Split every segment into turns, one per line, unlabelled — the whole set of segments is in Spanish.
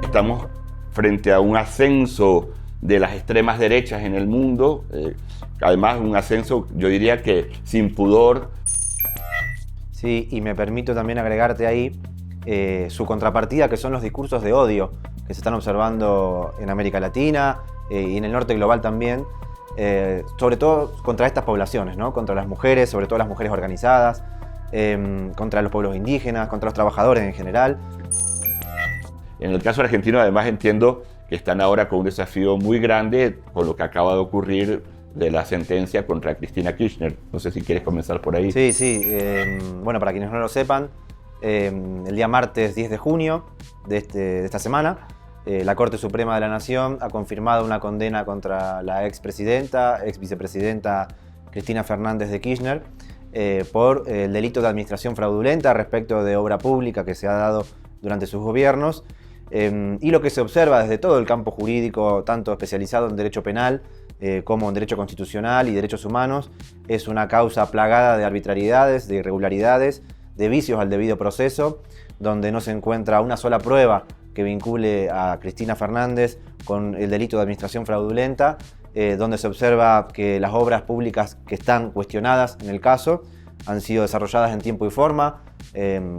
Estamos frente a un ascenso de las extremas derechas en el mundo, además un ascenso, yo diría que sin pudor.
Sí, y me permito también agregarte ahí su contrapartida, que son los discursos de odio que se están observando en América Latina y en el norte global también, sobre todo contra estas poblaciones, ¿no? Contra las mujeres, sobre todo las mujeres organizadas, contra los pueblos indígenas, contra los trabajadores en general.
En el caso argentino, además, entiendo que están ahora con un desafío muy grande con lo que acaba de ocurrir de la sentencia contra Cristina Kirchner. No sé si quieres comenzar por ahí.
Sí. Bueno, para quienes no lo sepan, el día martes 10 de junio de esta semana, la Corte Suprema de la Nación ha confirmado una condena contra la ex vicepresidenta Cristina Fernández de Kirchner por el delito de administración fraudulenta respecto de obra pública que se ha dado durante sus gobiernos. Y lo que se observa desde todo el campo jurídico, tanto especializado en derecho penal como en derecho constitucional y derechos humanos, es una causa plagada de arbitrariedades, de irregularidades, de vicios al debido proceso, donde no se encuentra una sola prueba que vincule a Cristina Fernández con el delito de administración fraudulenta, donde se observa que las obras públicas que están cuestionadas en el caso han sido desarrolladas en tiempo y forma,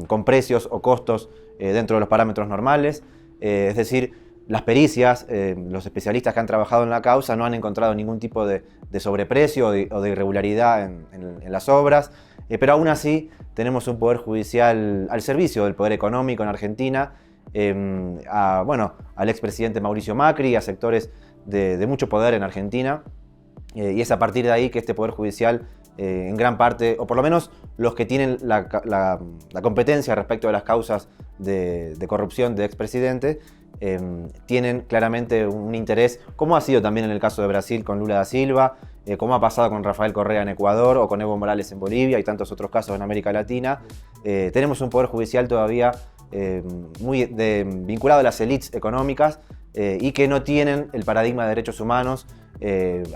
con precios o costos dentro de los parámetros normales. Es decir, las pericias, los especialistas que han trabajado en la causa no han encontrado ningún tipo de sobreprecio o de irregularidad en las obras, pero aún así tenemos un poder judicial al servicio del poder económico en Argentina, al expresidente Mauricio Macri, a sectores de mucho poder en Argentina, y es a partir de ahí que este poder judicial en gran parte, o por lo menos los que tienen la competencia respecto de las causas de corrupción de expresidentes, tienen claramente un interés, como ha sido también en el caso de Brasil con Lula da Silva, como ha pasado con Rafael Correa en Ecuador o con Evo Morales en Bolivia y tantos otros casos en América Latina. Tenemos un poder judicial todavía muy vinculado a las élites económicas y que no tienen el paradigma de derechos humanos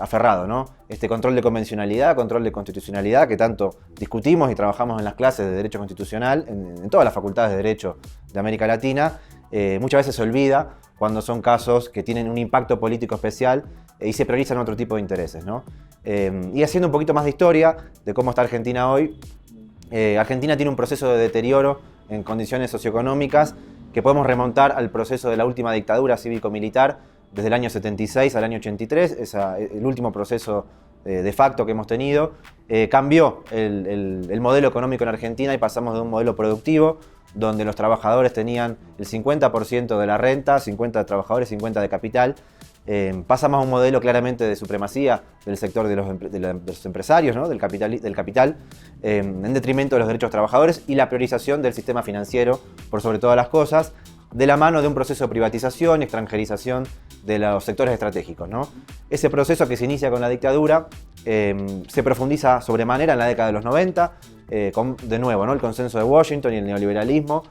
aferrado, ¿no? Este control de convencionalidad, control de constitucionalidad que tanto discutimos y trabajamos en las clases de Derecho Constitucional, en todas las facultades de Derecho de América Latina, muchas veces se olvida cuando son casos que tienen un impacto político especial y se priorizan otro tipo de intereses, ¿no? Y haciendo un poquito más de historia de cómo está Argentina hoy, Argentina tiene un proceso de deterioro en condiciones socioeconómicas que podemos remontar al proceso de la última dictadura cívico-militar desde el año 76 al año 83, el último proceso de facto que hemos tenido. Cambió el modelo económico en Argentina y pasamos de un modelo productivo donde los trabajadores tenían el 50% de la renta, 50 de trabajadores, 50 de capital. Pasamos a un modelo claramente de supremacía del sector de los empresarios, ¿no? del capital, en detrimento de los derechos de trabajadores y la priorización del sistema financiero por sobre todas las cosas, de la mano de un proceso de privatización y extranjerización de los sectores estratégicos, ¿no? Ese proceso que se inicia con la dictadura se profundiza sobremanera en la década de los 90, con, de nuevo, ¿no? El consenso de Washington y el neoliberalismo.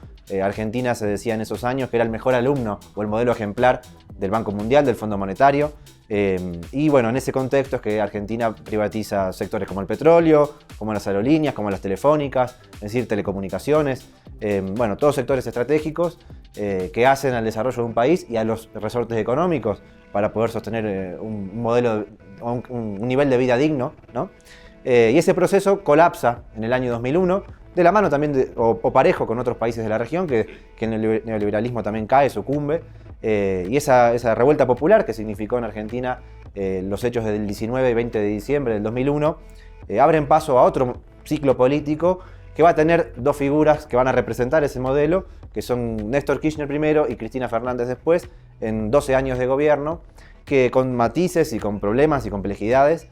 Argentina se decía en esos años que era el mejor alumno o el modelo ejemplar del Banco Mundial, del Fondo Monetario. Y bueno, en ese contexto es que Argentina privatiza sectores como el petróleo, como las aerolíneas, como las telefónicas, es decir, telecomunicaciones, todos sectores estratégicos que hacen al desarrollo de un país y a los resortes económicos para poder sostener un modelo, un nivel de vida digno, ¿no? Y ese proceso colapsa en el año 2001, de la mano también o parejo con otros países de la región, que el neoliberalismo también cae, sucumbe. Y esa revuelta popular que significó en Argentina los hechos del 19 y 20 de diciembre del 2001, abren paso a otro ciclo político que va a tener dos figuras que van a representar ese modelo, que son Néstor Kirchner primero y Cristina Fernández después, en 12 años de gobierno, que con matices y con problemas y complejidades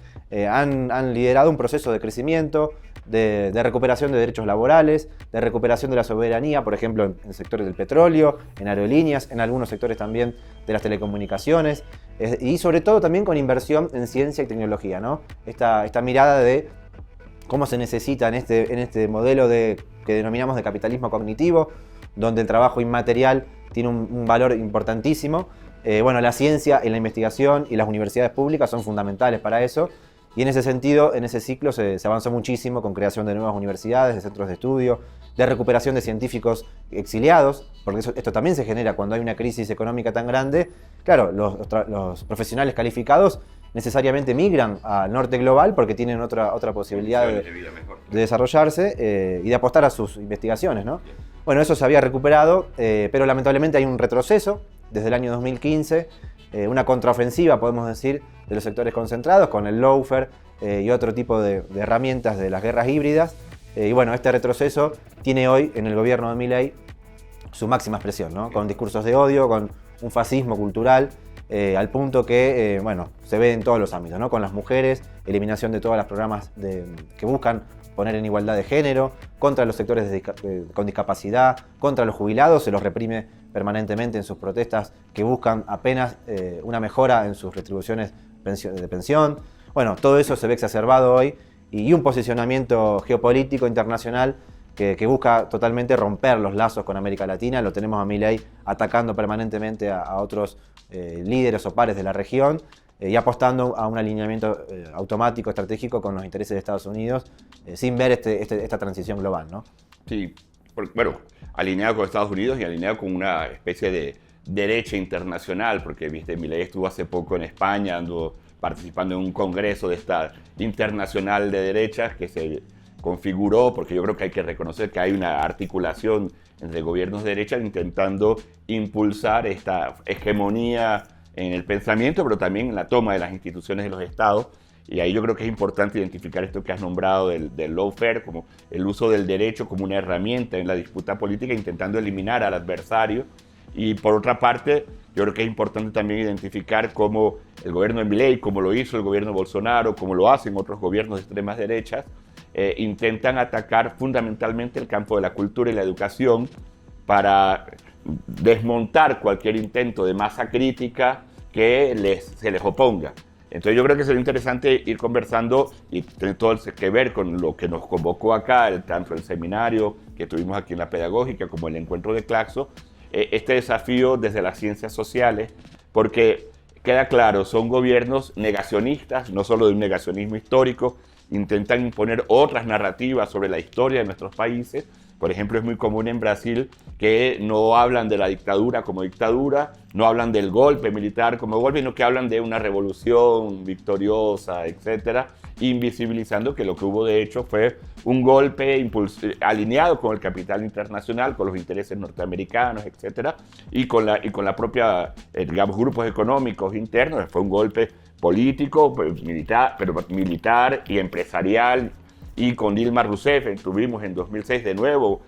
han liderado un proceso de crecimiento, de recuperación de derechos laborales, de recuperación de la soberanía, por ejemplo, en sectores del petróleo, en aerolíneas, en algunos sectores también de las telecomunicaciones, y sobre todo también con inversión en ciencia y tecnología, ¿no? Esta mirada de cómo se necesita en este modelo que denominamos de capitalismo cognitivo, donde el trabajo inmaterial tiene un valor importantísimo. La ciencia y la investigación y las universidades públicas son fundamentales para eso. Y en ese sentido, en ese ciclo se avanzó muchísimo con creación de nuevas universidades, de centros de estudio, de recuperación de científicos exiliados, porque esto también se genera cuando hay una crisis económica tan grande. Claro, los profesionales calificados necesariamente migran al norte global porque tienen otra posibilidad de desarrollarse y de apostar a sus investigaciones, ¿no? Bueno, eso se había recuperado, pero lamentablemente hay un retroceso desde el año 2015, una contraofensiva, podemos decir, de los sectores concentrados con el lawfare y otro tipo de herramientas de las guerras híbridas. Y bueno, este retroceso tiene hoy en el gobierno de Milei su máxima expresión, ¿no? Con discursos de odio, con un fascismo cultural, al punto que bueno, se ve en todos los ámbitos, ¿no? Con las mujeres, eliminación de todos los programas que buscan poner en igualdad de género, contra los sectores con discapacidad, contra los jubilados, se los reprime permanentemente en sus protestas que buscan apenas una mejora en sus retribuciones de pensión. Bueno, todo eso se ve exacerbado hoy y un posicionamiento geopolítico internacional que busca totalmente romper los lazos con América Latina. Lo tenemos a Milei atacando permanentemente a otros líderes o pares de la región y apostando a un alineamiento automático, estratégico con los intereses de Estados Unidos, sin ver esta transición global, ¿no?
Sí, bueno, alineado con Estados Unidos y alineado con una especie de derecha internacional, porque viste, Milei estuvo hace poco en España, anduvo participando en un congreso de esta internacional de derechas que se configuró, porque yo creo que hay que reconocer que hay una articulación entre gobiernos de derecha intentando impulsar esta hegemonía en el pensamiento, pero también en la toma de las instituciones de los estados. Y ahí yo creo que es importante identificar esto que has nombrado del lawfare, como el uso del derecho como una herramienta en la disputa política, intentando eliminar al adversario. Y por otra parte, yo creo que es importante también identificar cómo el gobierno de Milei, como lo hizo el gobierno de Bolsonaro, como lo hacen otros gobiernos de extremas derechas, intentan atacar fundamentalmente el campo de la cultura y la educación para desmontar cualquier intento de masa crítica que se les oponga. Entonces yo creo que sería interesante ir conversando y tiene todo que ver con lo que nos convocó acá, tanto el seminario que tuvimos aquí en la Pedagógica como el encuentro de Claxo, este desafío desde las ciencias sociales, porque queda claro, son gobiernos negacionistas, no solo de un negacionismo histórico, intentan imponer otras narrativas sobre la historia de nuestros países. Por ejemplo, es muy común en Brasil que no hablan de la dictadura como dictadura, no hablan del golpe militar como golpe, sino que hablan de una revolución victoriosa, etcétera, invisibilizando que lo que hubo de hecho fue un golpe alineado con el capital internacional, con los intereses norteamericanos, etcétera, y con la propia, digamos, grupos económicos internos. Fue un golpe político, militar y empresarial. Y con Dilma Rousseff tuvimos en 2006 de nuevo,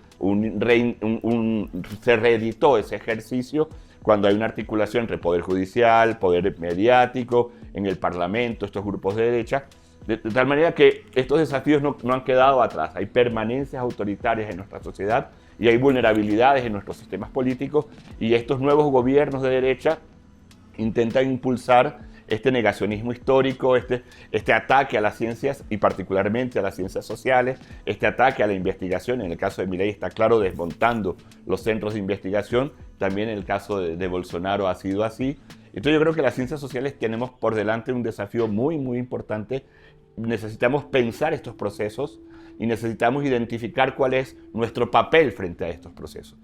se reeditó ese ejercicio cuando hay una articulación entre poder judicial, poder mediático, en el Parlamento, estos grupos de derecha, de tal manera que estos desafíos no han quedado atrás. Hay permanencias autoritarias en nuestra sociedad y hay vulnerabilidades en nuestros sistemas políticos, y estos nuevos gobiernos de derecha intentan impulsar este negacionismo histórico, este ataque a las ciencias y particularmente a las ciencias sociales, este ataque a la investigación. En el caso de Milei está claro, desmontando los centros de investigación. También en el caso de Bolsonaro ha sido así. Entonces yo creo que las ciencias sociales tenemos por delante un desafío muy, muy importante. Necesitamos pensar estos procesos y necesitamos identificar cuál es nuestro papel frente a estos procesos.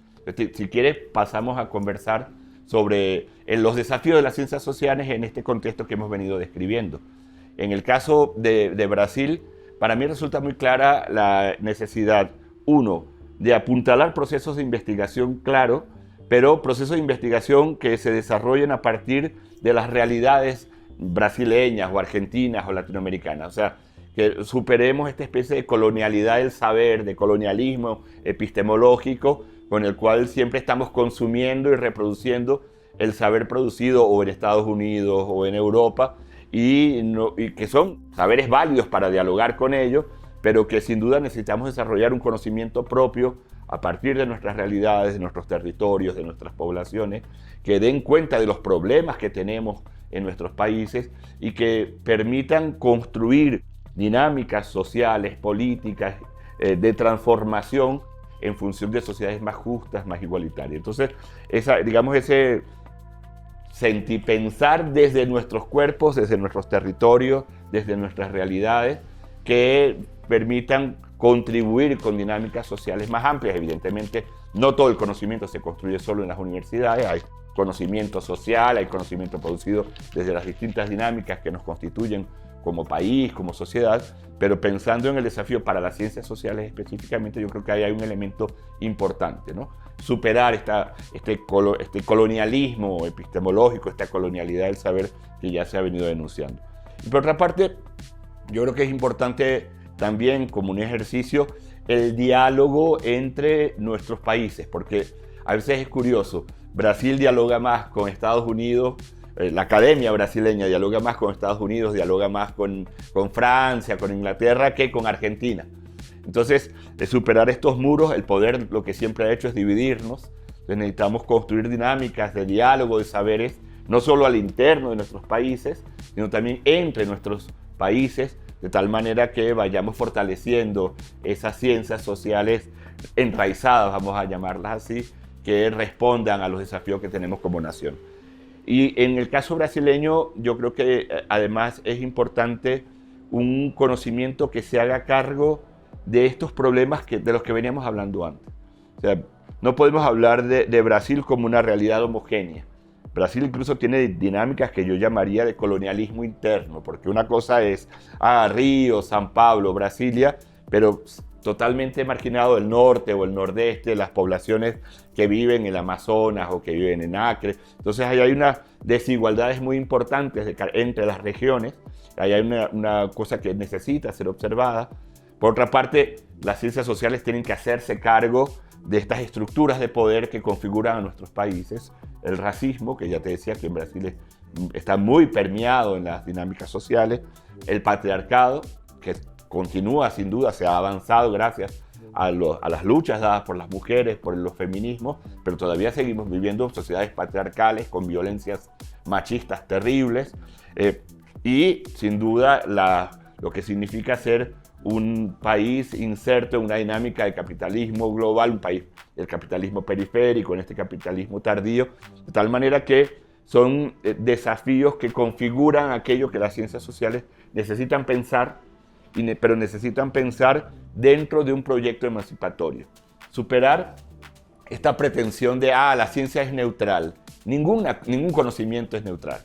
Si quieres, pasamos a conversar sobre los desafíos de las ciencias sociales en este contexto que hemos venido describiendo. En el caso de Brasil, para mí resulta muy clara la necesidad, uno, de apuntalar procesos de investigación, claro, pero procesos de investigación que se desarrollen a partir de las realidades brasileñas o argentinas o latinoamericanas. O sea, que superemos esta especie de colonialidad del saber, de colonialismo epistemológico, con el cual siempre estamos consumiendo y reproduciendo el saber producido o en Estados Unidos o en Europa, y que son saberes válidos para dialogar con ellos, pero que sin duda necesitamos desarrollar un conocimiento propio a partir de nuestras realidades, de nuestros territorios, de nuestras poblaciones, que den cuenta de los problemas que tenemos en nuestros países y que permitan construir dinámicas sociales, políticas, de transformación en función de sociedades más justas, más igualitarias. Entonces, ese sentipensar desde nuestros cuerpos, desde nuestros territorios, desde nuestras realidades, que permitan contribuir con dinámicas sociales más amplias. Evidentemente, no todo el conocimiento se construye solo en las universidades, hay conocimiento social, hay conocimiento producido desde las distintas dinámicas que nos constituyen como país, como sociedad, pero pensando en el desafío para las ciencias sociales específicamente, yo creo que ahí hay un elemento importante, ¿no? Superar este colonialismo epistemológico, esta colonialidad del saber que ya se ha venido denunciando. Y por otra parte, yo creo que es importante también como un ejercicio el diálogo entre nuestros países, porque a veces es curioso, Brasil dialoga más con Estados Unidos, la academia brasileña dialoga más con Estados Unidos, dialoga más con Francia, con Inglaterra que con Argentina. Entonces, de superar estos muros, el poder lo que siempre ha hecho es dividirnos. Entonces, necesitamos construir dinámicas de diálogo, de saberes, no solo al interno de nuestros países, sino también entre nuestros países, de tal manera que vayamos fortaleciendo esas ciencias sociales enraizadas, vamos a llamarlas así, que respondan a los desafíos que tenemos como nación. Y en el caso brasileño, yo creo que además es importante un conocimiento que se haga cargo de estos problemas de los que veníamos hablando antes. O sea, no podemos hablar de Brasil como una realidad homogénea. Brasil incluso tiene dinámicas que yo llamaría de colonialismo interno, porque una cosa es Río, San Pablo, Brasilia, pero totalmente marginado el norte o el nordeste, las poblaciones que viven en el Amazonas o que viven en Acre. Entonces ahí hay unas desigualdades muy importantes entre las regiones, ahí hay una cosa que necesita ser observada. Por otra parte, las ciencias sociales tienen que hacerse cargo de estas estructuras de poder que configuran a nuestros países. El racismo, que ya te decía que en Brasil está muy permeado en las dinámicas sociales, el patriarcado, que continúa sin duda, se ha avanzado gracias a las luchas dadas por las mujeres, por los feminismos, pero todavía seguimos viviendo sociedades patriarcales con violencias machistas terribles y sin duda lo que significa ser un país inserto en una dinámica de capitalismo global, un país del capitalismo periférico, en este capitalismo tardío, de tal manera que son desafíos que configuran aquello que las ciencias sociales necesitan pensar, pero necesitan pensar dentro de un proyecto emancipatorio. Superar esta pretensión de, la ciencia es neutral. Ningún conocimiento es neutral.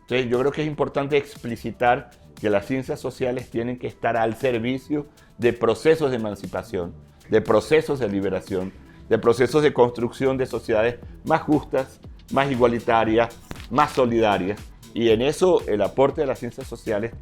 Entonces yo creo que es importante explicitar que las ciencias sociales tienen que estar al servicio de procesos de emancipación, de procesos de liberación, de procesos de construcción de sociedades más justas, más igualitarias, más solidarias. Y en eso el aporte de las ciencias sociales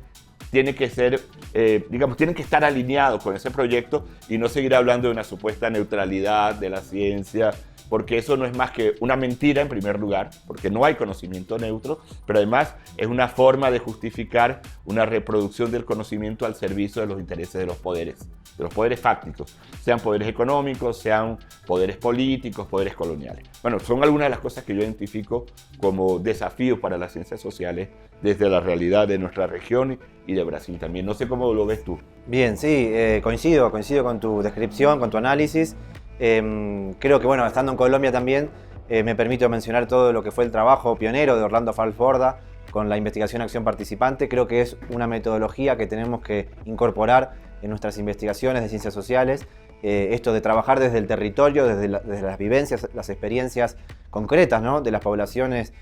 tiene que ser, tienen que estar alineados con ese proyecto y no seguir hablando de una supuesta neutralidad de la ciencia, porque eso no es más que una mentira en primer lugar, porque no hay conocimiento neutro, pero además es una forma de justificar una reproducción del conocimiento al servicio de los intereses de los poderes fácticos, sean poderes económicos, sean poderes políticos, poderes coloniales. Bueno, son algunas de las cosas que yo identifico como desafíos para las ciencias sociales desde la realidad de nuestra región y de Brasil también. No sé cómo lo ves tú.
Bien, sí, coincido con tu descripción, con tu análisis. Creo que, bueno, estando en Colombia también, me permito mencionar todo lo que fue el trabajo pionero de Orlando Falsborda con la investigación acción participante. Creo que es una metodología que tenemos que incorporar en nuestras investigaciones de ciencias sociales. Esto de trabajar desde el territorio, desde las vivencias, las experiencias concretas, ¿no?, de las poblaciones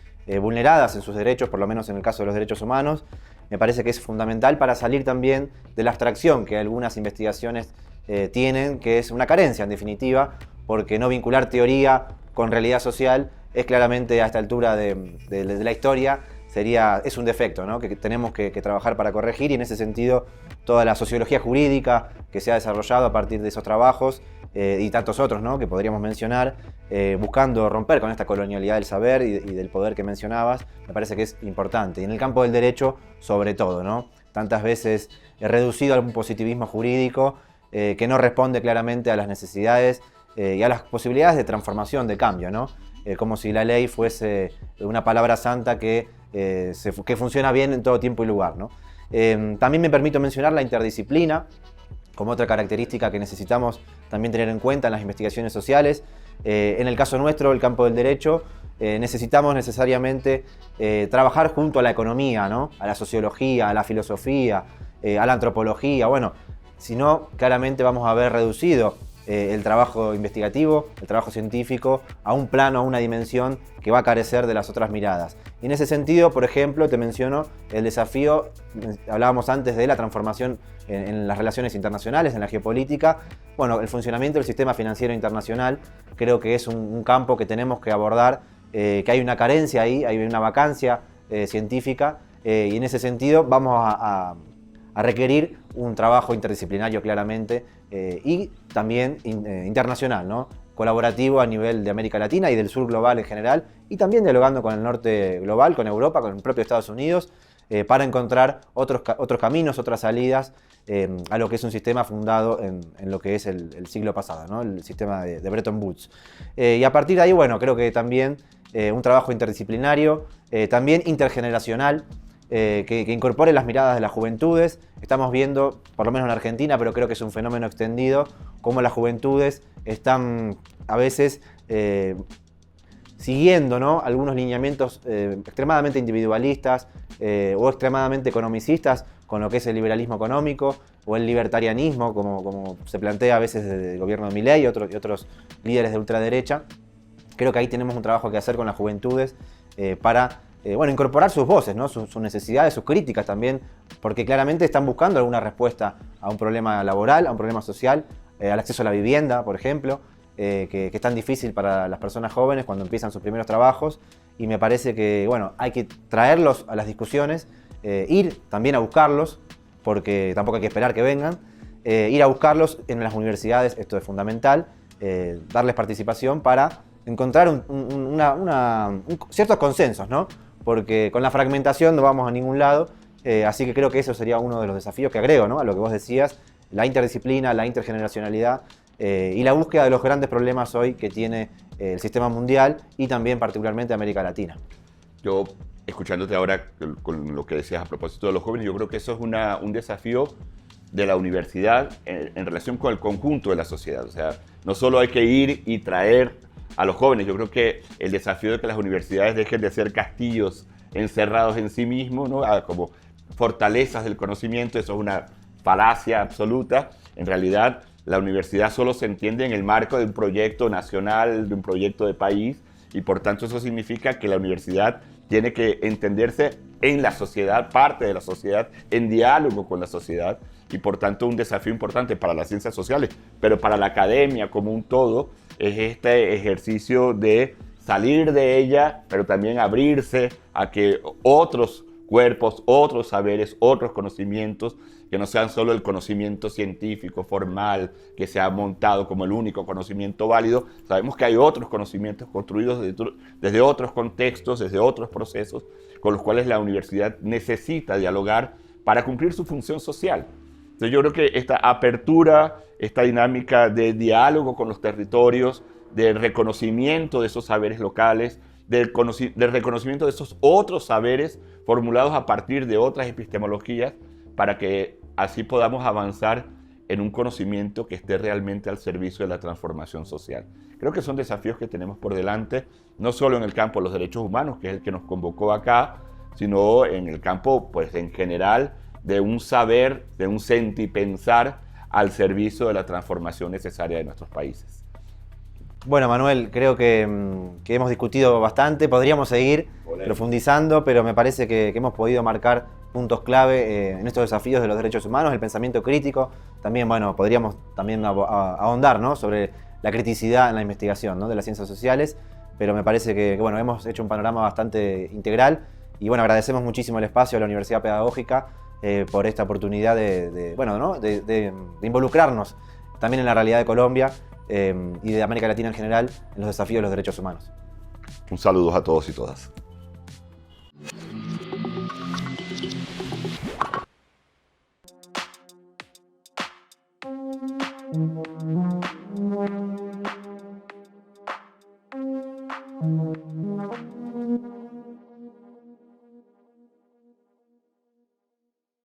vulneradas en sus derechos, por lo menos en el caso de los derechos humanos, me parece que es fundamental para salir también de la abstracción que algunas investigaciones tienen, que es una carencia en definitiva, porque no vincular teoría con realidad social es claramente a esta altura de la historia es un defecto, ¿no?, que tenemos que trabajar para corregir, y en ese sentido toda la sociología jurídica que se ha desarrollado a partir de esos trabajos y tantos otros, ¿no?, que podríamos mencionar, buscando romper con esta colonialidad del saber y del poder que mencionabas, me parece que es importante. Y en el campo del derecho, sobre todo, ¿no?, tantas veces reducido a un positivismo jurídico que no responde claramente a las necesidades y a las posibilidades de transformación, de cambio, ¿no? Como si la ley fuese una palabra santa que funciona bien en todo tiempo y lugar, ¿no? También me permito mencionar la interdisciplina como otra característica que necesitamos también tener en cuenta en las investigaciones sociales. En el caso nuestro, el campo del derecho, necesitamos necesariamente trabajar junto a la economía, ¿no?, a la sociología, a la filosofía, a la antropología. Bueno, sino claramente vamos a ver reducido el trabajo investigativo, el trabajo científico, a un plano, a una dimensión que va a carecer de las otras miradas. Y en ese sentido, por ejemplo, te menciono el desafío, hablábamos antes de la transformación en las relaciones internacionales, en la geopolítica. Bueno, el funcionamiento del sistema financiero internacional creo que es un campo que tenemos que abordar, que hay una carencia ahí, hay una vacancia científica, y en ese sentido vamos a requerir un trabajo interdisciplinario claramente, y también internacional, ¿no? Colaborativo a nivel de América Latina y del sur global en general, y también dialogando con el norte global, con Europa, con el propio Estados Unidos, para encontrar otros caminos, otras salidas a lo que es un sistema fundado en lo que es el siglo pasado, ¿no? El sistema de Bretton Woods. Y a partir de ahí, bueno, creo que también un trabajo interdisciplinario, también intergeneracional, que incorpore las miradas de las juventudes. Estamos viendo, por lo menos en Argentina, pero creo que es un fenómeno extendido, cómo las juventudes están a veces siguiendo, ¿no?, algunos lineamientos extremadamente individualistas o extremadamente economicistas con lo que es el liberalismo económico o el libertarianismo, como se plantea a veces desde el gobierno de Milei y otros líderes de ultraderecha. Creo que ahí tenemos un trabajo que hacer con las juventudes para incorporar sus voces, ¿no?, sus necesidades, sus críticas también, porque claramente están buscando alguna respuesta a un problema laboral, a un problema social, al acceso a la vivienda, por ejemplo, que es tan difícil para las personas jóvenes cuando empiezan sus primeros trabajos, y me parece que hay que traerlos a las discusiones, ir también a buscarlos, porque tampoco hay que esperar que vengan, ir a buscarlos en las universidades, esto es fundamental, darles participación para encontrar ciertos consensos, ¿no? Porque con la fragmentación no vamos a ningún lado, así que creo que eso sería uno de los desafíos que agrego, ¿no?, a lo que vos decías, la interdisciplina, la intergeneracionalidad y la búsqueda de los grandes problemas hoy que tiene el sistema mundial y también particularmente América Latina.
Yo, escuchándote ahora con lo que decías a propósito de los jóvenes, yo creo que eso es un desafío de la universidad en relación con el conjunto de la sociedad. O sea, no solo hay que ir y traer a los jóvenes, yo creo que el desafío de que las universidades dejen de ser castillos encerrados en sí mismos, ¿no?, como fortalezas del conocimiento, eso es una falacia absoluta. En realidad, la universidad solo se entiende en el marco de un proyecto nacional, de un proyecto de país, y por tanto eso significa que la universidad tiene que entenderse en la sociedad, parte de la sociedad, en diálogo con la sociedad, y por tanto un desafío importante para las ciencias sociales, pero para la academia como un todo, es este ejercicio de salir de ella, pero también abrirse a que otros cuerpos, otros saberes, otros conocimientos, que no sean solo el conocimiento científico, formal, que se ha montado como el único conocimiento válido. Sabemos que hay otros conocimientos construidos desde otros contextos, desde otros procesos, con los cuales la universidad necesita dialogar para cumplir su función social. Entonces yo creo que esta apertura, esta dinámica de diálogo con los territorios, de reconocimiento de esos saberes locales, del reconocimiento de esos otros saberes formulados a partir de otras epistemologías, para que así podamos avanzar en un conocimiento que esté realmente al servicio de la transformación social. Creo que son desafíos que tenemos por delante, no solo en el campo de los derechos humanos, que es el que nos convocó acá, sino en el campo, pues, en general, de un saber, de un sentipensar al servicio de la transformación necesaria de nuestros países.
Bueno, Manuel, creo que hemos discutido bastante, podríamos seguir profundizando, pero me parece que hemos podido marcar puntos clave en estos desafíos de los derechos humanos, el pensamiento crítico. También, podríamos también ahondar, ¿no?, sobre la criticidad en la investigación, ¿no?, de las ciencias sociales, pero me parece que hemos hecho un panorama bastante integral y agradecemos muchísimo el espacio a la Universidad Pedagógica por esta oportunidad de involucrarnos también en la realidad de Colombia y de América Latina en general en los desafíos de los derechos humanos.
Un saludo a todos y todas.